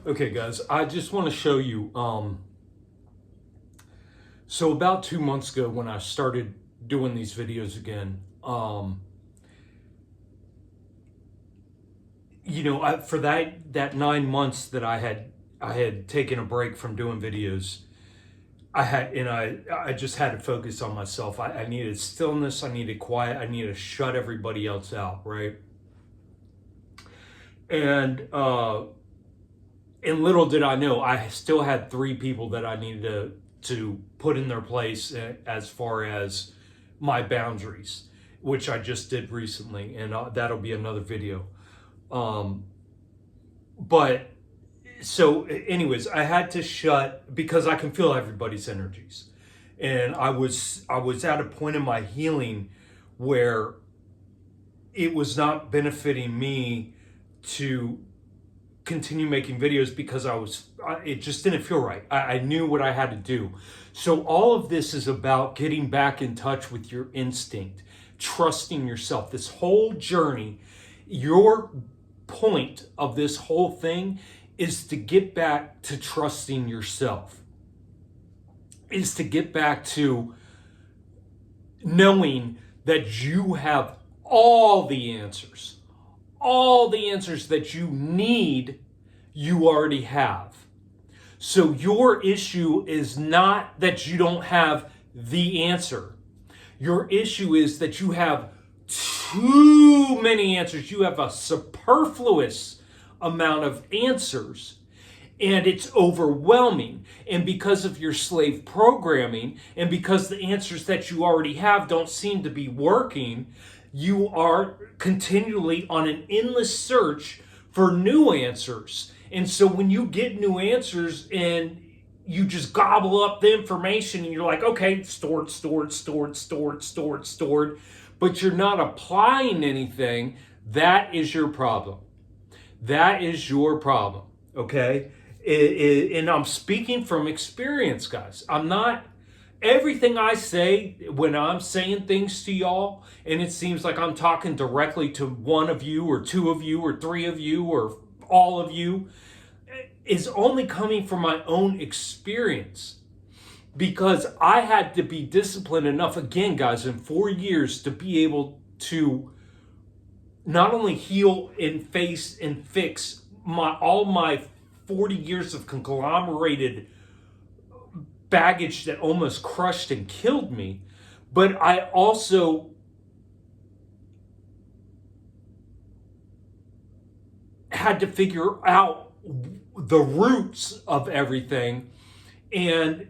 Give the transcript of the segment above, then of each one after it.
Okay, guys, I just want to show you. So about 2 months ago, when I started doing these videos again, for that 9 months that I had taken a break from doing videos. I just had to focus on myself. I needed stillness. I needed quiet. I needed to shut everybody else out, right? And and little did I know, I still had three people that I needed to put in their place as far as my boundaries, which I just did recently, and that'll be another video. Um, but so, anyways, I had to shut because I can feel everybody's energies, and I was at a point in my healing where it was not benefiting me to continue making videos because it just didn't feel right. I knew what I had to do. So all of this is about getting back in touch with your instinct, trusting yourself. This whole journey, your point of this whole thing is to get back to trusting yourself, is to get back to knowing that you have all the answers that you need, you already have. So your issue is not that you don't have the answer. Your issue is that you have too many answers. You have a superfluous amount of answers, and it's overwhelming. And because of your slave programming, and because the answers that you already have don't seem to be working, you are continually on an endless search for new answers. And so when you get new answers and you just gobble up the information and you're like, okay, stored, stored, stored, stored, stored, stored, but you're not applying anything, that is your problem. That is your problem, okay? And I'm speaking from experience, guys. I'm not, everything I say when I'm saying things to y'all, and it seems like I'm talking directly to one of you, or two of you, or three of you, or all of you, is only coming from my own experience. Because I had to be disciplined enough, again, guys, in 4 years to be able to not only heal and face and fix all my 40 years of conglomerated baggage that almost crushed and killed me, but I also had to figure out the roots of everything and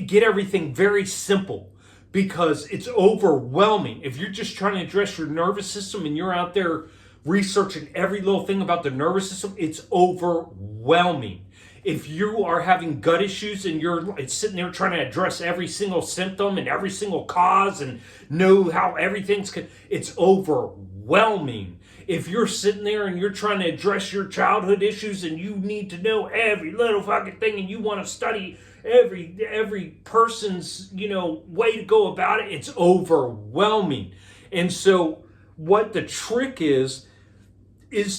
get everything very simple, because it's overwhelming. If you're just trying to address your nervous system and you're out there researching every little thing about the nervous system, it's overwhelming. If you are having gut issues and you're sitting there trying to address every single symptom and every single cause and know how it's overwhelming. If you're sitting there and you're trying to address your childhood issues and you need to know every little fucking thing and you want to study every person's way to go about it, it's overwhelming. And so what the trick is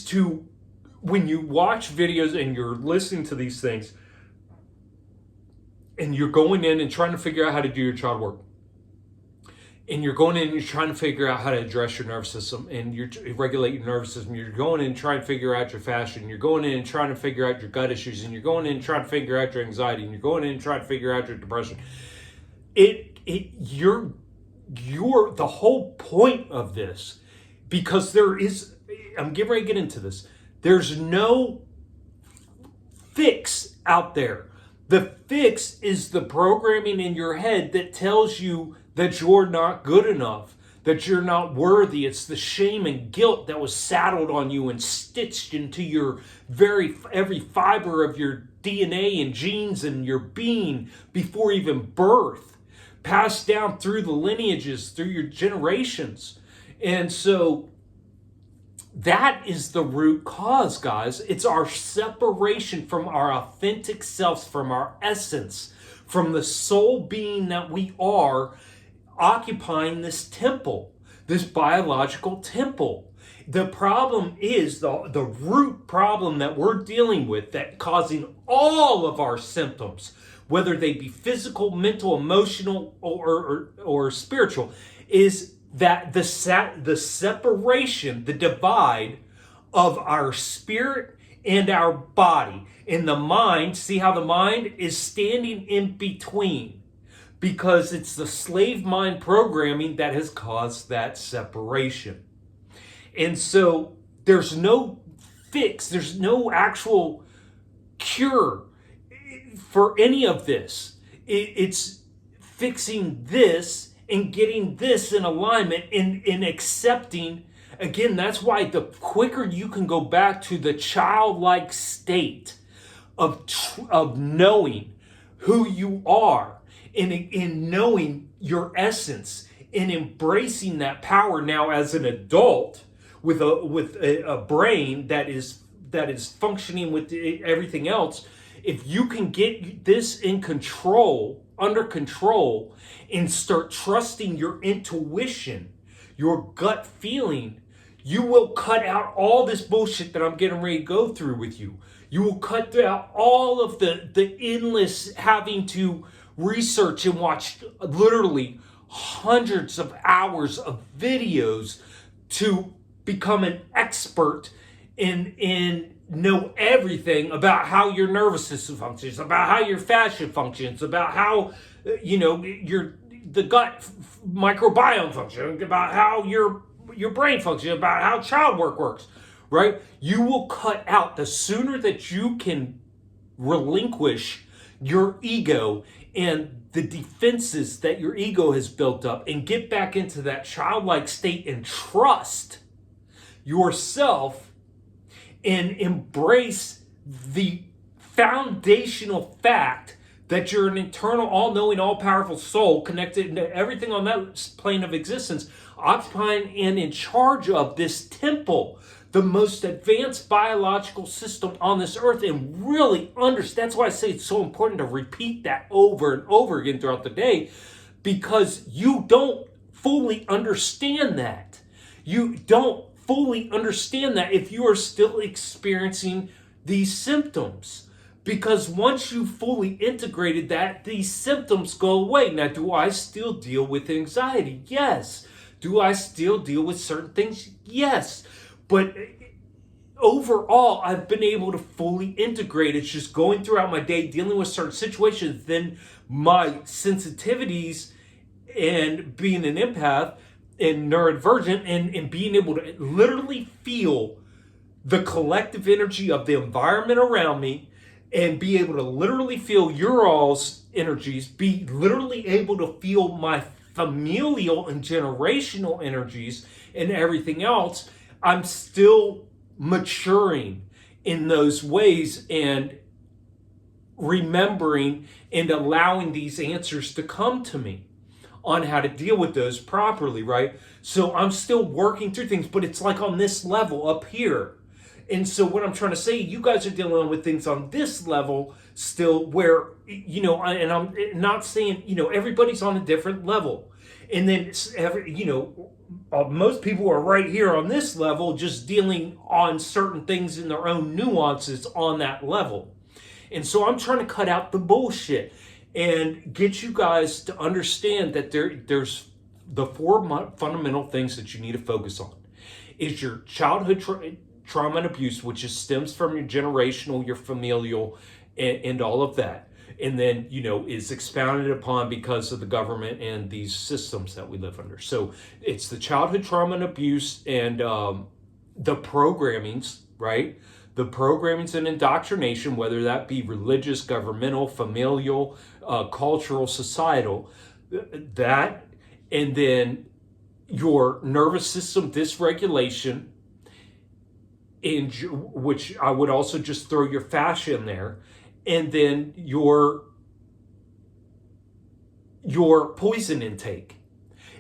to, when you watch videos and you're listening to these things and you're going in and trying to figure out how to do your child work, and you're going in and you're trying to figure out how to address your nervous system and you regulate your nervous system, you're going in and trying to figure out your fascia, and you're going in and trying to figure out your gut issues, and you're going in and trying to figure out your anxiety, and you're going in and trying to figure out your depression. You're the whole point of this, because I'm getting ready to get into this. There's no fix out there. The fix is the programming in your head that tells you that you're not good enough, that you're not worthy. It's the shame and guilt that was saddled on you and stitched into your every fiber of your DNA and genes and your being before even birth, passed down through the lineages, through your generations. And so that is the root cause, guys. It's our separation from our authentic selves, from our essence, from the soul being that we are, occupying this temple, this biological temple. The problem is the root problem that we're dealing with that causing all of our symptoms, whether they be physical, mental, emotional, or spiritual, is that the separation, the divide of our spirit and our body. In the mind, see how the mind is standing in between, because it's the slave mind programming that has caused that separation. And so there's no fix, there's no actual cure for any of this. It's fixing this and getting this in alignment and accepting. Again, that's why the quicker you can go back to the childlike state of knowing who you are and in knowing your essence and embracing that power now as an adult with a brain that is functioning with everything else. If you can get this under control, and start trusting your intuition, your gut feeling, you will cut out all this bullshit that I'm getting ready to go through with you. You will cut out all of the endless having to research and watch literally hundreds of hours of videos to become an expert in know everything about how your nervous system functions, about how your fascia functions, about how the gut microbiome functions, about how your brain functions, about how child works, right? You will cut out, the sooner that you can relinquish your ego and the defenses that your ego has built up and get back into that childlike state and trust yourself and embrace the foundational fact that you're an eternal, all-knowing, all-powerful soul connected to everything on that plane of existence, occupying and in charge of this temple, the most advanced biological system on this earth, and really understand. That's why I say it's so important to repeat that over and over again throughout the day, because you don't fully understand that. You don't fully understand that if you are still experiencing these symptoms. Because once you fully integrated that, these symptoms go away. Now, do I still deal with anxiety? Yes. Do I still deal with certain things? Yes. But overall, I've been able to fully integrate. It's just going throughout my day, dealing with certain situations, then my sensitivities and being an empath and neurodivergent and being able to literally feel the collective energy of the environment around me and be able to literally feel your all's energies, be literally able to feel my familial and generational energies and everything else. I'm still maturing in those ways and remembering and allowing these answers to come to me on how to deal with those properly, right? So I'm still working through things, but it's like on this level up here. And so what I'm trying to say, you guys are dealing with things on this level still where, and I'm not saying, everybody's on a different level. And then, most people are right here on this level, just dealing on certain things in their own nuances on that level. And so I'm trying to cut out the bullshit and get you guys to understand that there's the four fundamental things that you need to focus on. Is your childhood trauma and abuse, which stems from your generational, your familial, and all of that. And then, is expounded upon because of the government and these systems that we live under. So it's the childhood trauma and abuse and the programmings, right? The programmings and indoctrination, whether that be religious, governmental, familial, cultural, societal, that, and then your nervous system dysregulation, which I would also just throw your fascia in there, and then your poison intake.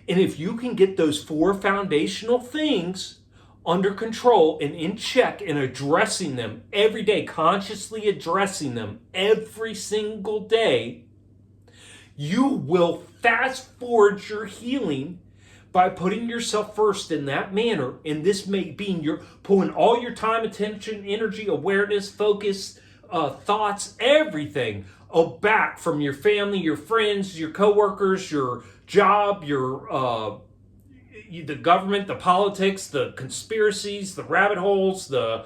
And if you can get those four foundational things under control and in check and addressing them every day, consciously addressing them every single day, you will fast forward your healing by putting yourself first in that manner, and this may being you're pulling all your time, attention, energy, awareness, focus, thoughts, everything back from your family, your friends, your coworkers, your job, the government, the politics, the conspiracies, the rabbit holes, the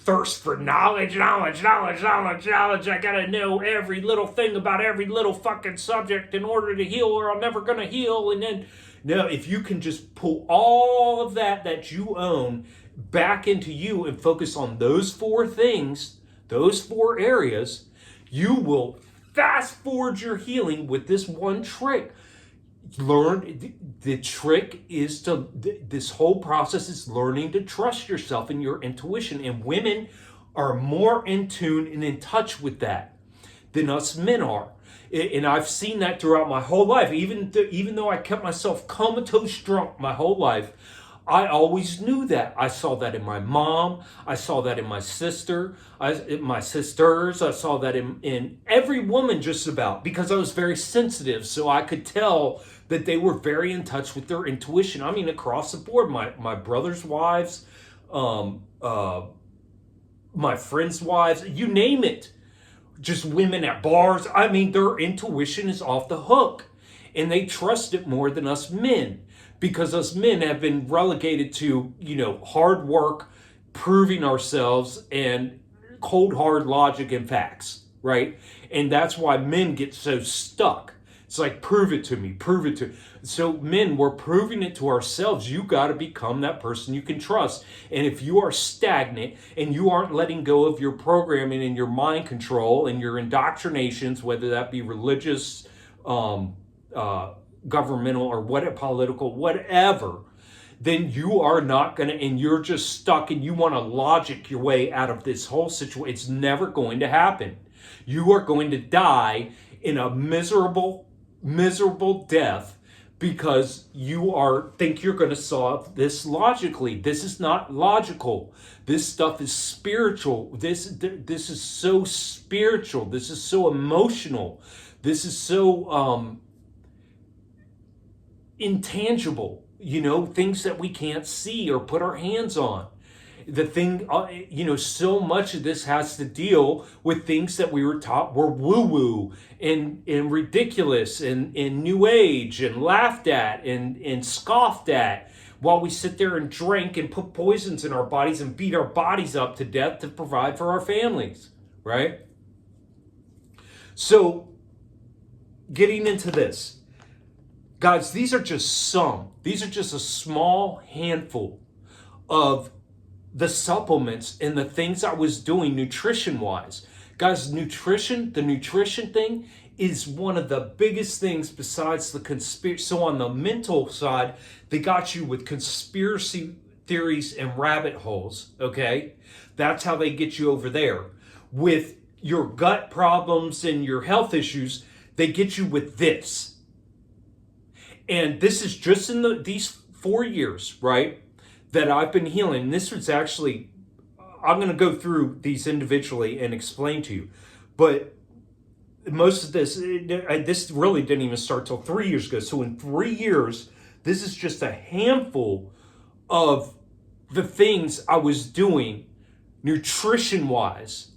thirst for knowledge. I gotta know every little thing about every little fucking subject in order to heal, or I'm never gonna heal. And then, no, if you can just pull all of that you own back into you and focus on those 4 things, those 4 areas, you will fast forward your healing with this one trick. Learn the trick is to this whole process is learning to trust yourself and your intuition, and women are more in tune and in touch with that than us men are. And I've seen that throughout my whole life. Even though I kept myself comatose drunk my whole life, I always knew that. I saw that in my mom. I saw that in my sister, my sisters. I saw that in every woman just about, because I was very sensitive. So I could tell that they were very in touch with their intuition. I mean, across the board, my brother's wives, my friends' wives, you name it. Just women at bars. I mean, their intuition is off the hook. And they trust it more than us men. Because us men have been relegated to, hard work, proving ourselves, and cold, hard logic and facts, right? And that's why men get so stuck. It's like, prove it to me, prove it to me. So men, we're proving it to ourselves. You got to become that person you can trust. And if you are stagnant and you aren't letting go of your programming and your mind control and your indoctrinations, whether that be religious, governmental, or political, whatever, then you are not going to, and you're just stuck and you want to logic your way out of this whole situation. It's never going to happen. You are going to die in a miserable death because you think you're going to solve this logically. This is not logical. This stuff is spiritual. This is so spiritual. This is so emotional. This is so intangible, things that we can't see or put our hands on. The thing, so much of this has to deal with things that we were taught were woo-woo and ridiculous and new age and laughed at and scoffed at, while we sit there and drink and put poisons in our bodies and beat our bodies up to death to provide for our families, right? So, getting into this, guys, these are just a small handful of the supplements and the things I was doing nutrition-wise. Guys, the nutrition thing is one of the biggest things besides the conspiracy. So on the mental side, they got you with conspiracy theories and rabbit holes, okay? That's how they get you over there. With your gut problems and your health issues, they get you with this. And this is just in these 4 years, right, that I've been healing. And this was actually, I'm going to go through these individually and explain to you. But most of this really didn't even start till 3 years ago. So in 3 years, this is just a handful of the things I was doing nutrition-wise.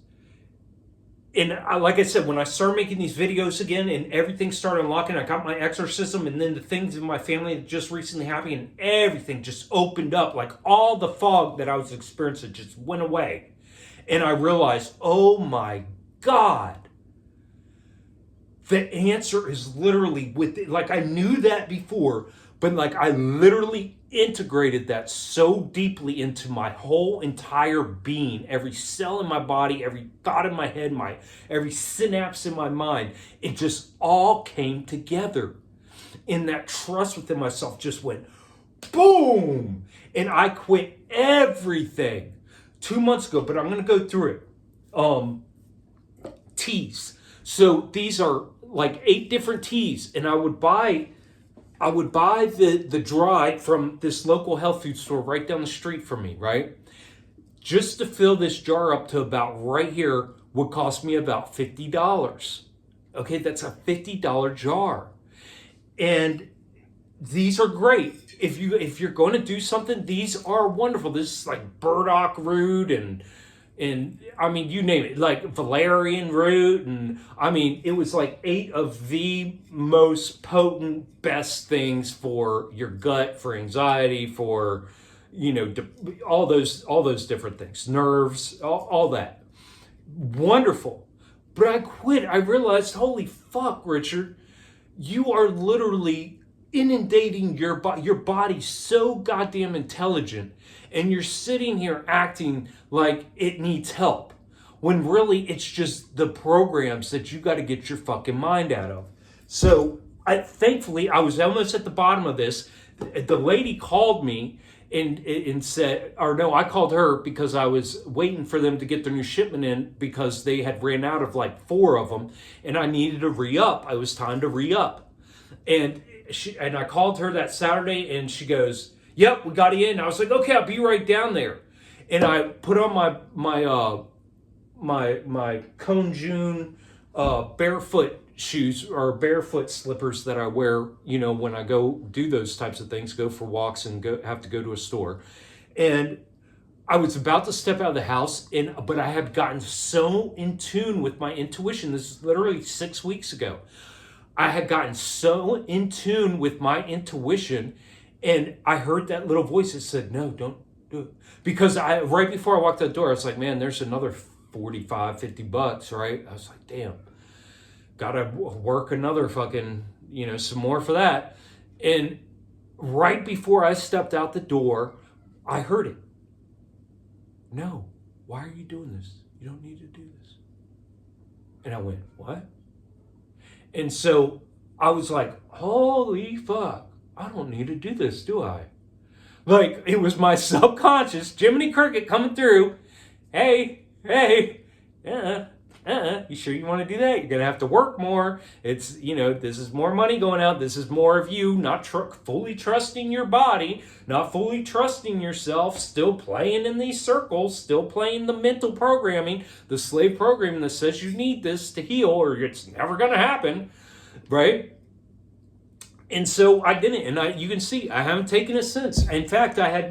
And like I said, when I started making these videos again and everything started unlocking, I got my exorcism, and then the things in my family that just recently happened, and everything just opened up. Like all the fog that I was experiencing just went away. And I realized, oh my God, the answer is literally within. Like I knew that before, but like I literally integrated that so deeply into my whole entire being, every cell in my body, every thought in my head, every synapse in my mind. It just all came together. And that trust within myself just went boom. And I quit everything 2 months ago, but I'm going to go through it. Teas. So these are like 8 different teas, and I would buy the dry from this local health food store right down the street from me, right? Just to fill this jar up to about right here would cost me about $50. Okay, that's a $50 jar. And these are great. If you're going to do something, these are wonderful. This is like burdock root and I mean, you name it, like valerian root, and I mean, it was like 8 of the most potent, best things for your gut, for anxiety, for all those different things, nerves, all that. Wonderful. But I quit. I realized, holy fuck, Richard, you are literally inundating your body. Your body's so goddamn intelligent, and you're sitting here acting like it needs help when really it's just the programs that you got to get your fucking mind out of. So thankfully I was almost at the bottom of this. The lady called me and said, or no, I called her because I was waiting for them to get their new shipment in because they had ran out of like 4 of them, and I needed to re-up. It was time to re-up. And I called her that Saturday, and she goes, "Yep, we got you in." I was like, "Okay, I'll be right down there." And I put on my Cone June barefoot shoes or barefoot slippers that I wear, when I go do those types of things, go for walks and have to go to a store. And I was about to step out of the house, but I had gotten so in tune with my intuition. This is literally 6 weeks ago. I had gotten so in tune with my intuition, and I heard that little voice that said, "No, don't do it." Because right before I walked out the door, I was like, man, there's another $45-50, right? I was like, damn, gotta work another fucking, some more for that. And right before I stepped out the door, I heard it. "No, why are you doing this? You don't need to do this." And I went, "What?" And so I was like, holy fuck, I don't need to do this, do I? Like, it was my subconscious, Jiminy Cricket coming through. Hey, you sure you want to do that? You're going to have to work more. It's, this is more money going out. This is more of you not fully trusting your body, not fully trusting yourself, still playing in these circles, still playing the mental programming, the slave programming that says you need this to heal or it's never going to happen, right? And so I didn't, and you can see I haven't taken it since. In fact, I had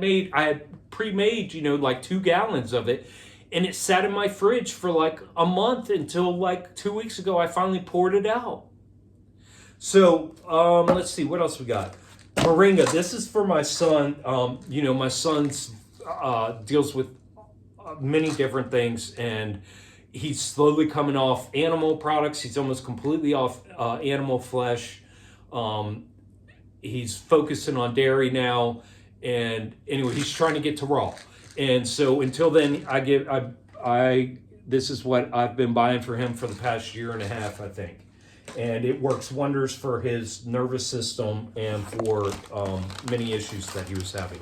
pre-made, like 2 gallons of it, and it sat in my fridge for like a month until like 2 weeks ago. I finally poured it out. So let's see what else we got. Moringa. This is for my son. My son's deals with many different things, and he's slowly coming off animal products. He's almost completely off animal flesh. He's focusing on dairy now, and anyway, he's trying to get to raw. And so until then, this is what I've been buying for him for the past year and a half, I think. And it works wonders for his nervous system and for many issues that he was having.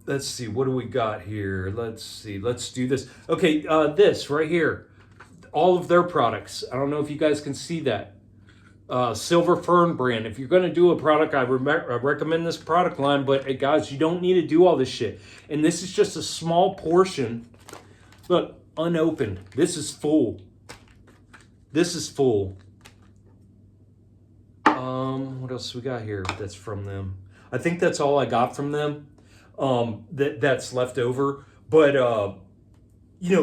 Let's see, what do we got here? Let's do this. Okay, this right here, all of their products. I don't know if you guys can see that. Silver Fern brand. If you're going to do a product, I recommend this product line, but guys, you don't need to do all this shit. And this is just a small portion. Look, unopened. This is full. This is full. What else we got here that's from them? I think that's all I got from them. That's left over. But,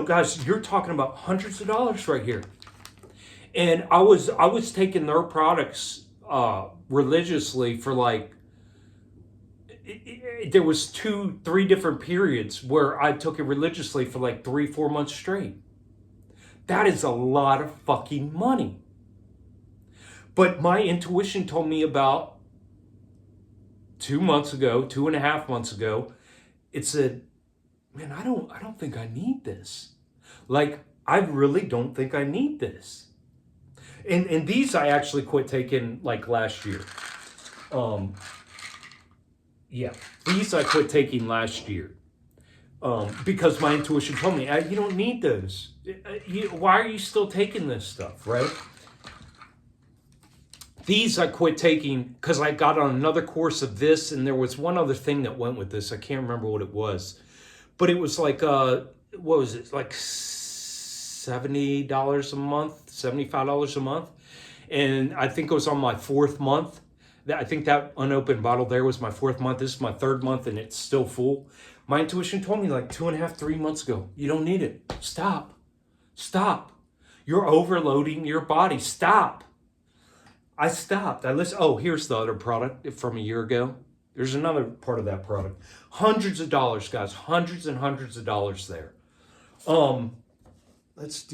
guys, you're talking about hundreds of dollars right here. And I was taking their products religiously for like, there was 2-3 different periods where I took it religiously for like 3-4 months straight. That is a lot of fucking money. But my intuition told me about 2.5 months ago, it said, man, I don't think I need this. Like, I really don't think I need this. And these I actually quit taking like last year. These I quit taking last year because my intuition told me, you don't need those. Why are you still taking this stuff, right? These I quit taking because I got on another course of this, and there was one other thing that went with this. I can't remember what it was. But it was like, what was it? Like $70 a month, $75 a month. and I think it was on my 4th month. I think that unopened bottle there was my 4th month. This is my 3rd month and it's still full. My intuition told me like 2.5, 3 months ago, you don't need it. Stop. Stop. You're overloading your body. Stop. I stopped. I listened. Oh, here's the other product from a year ago. There's another part of that product. Hundreds of dollars, guys. Hundreds and hundreds of dollars there. Let's do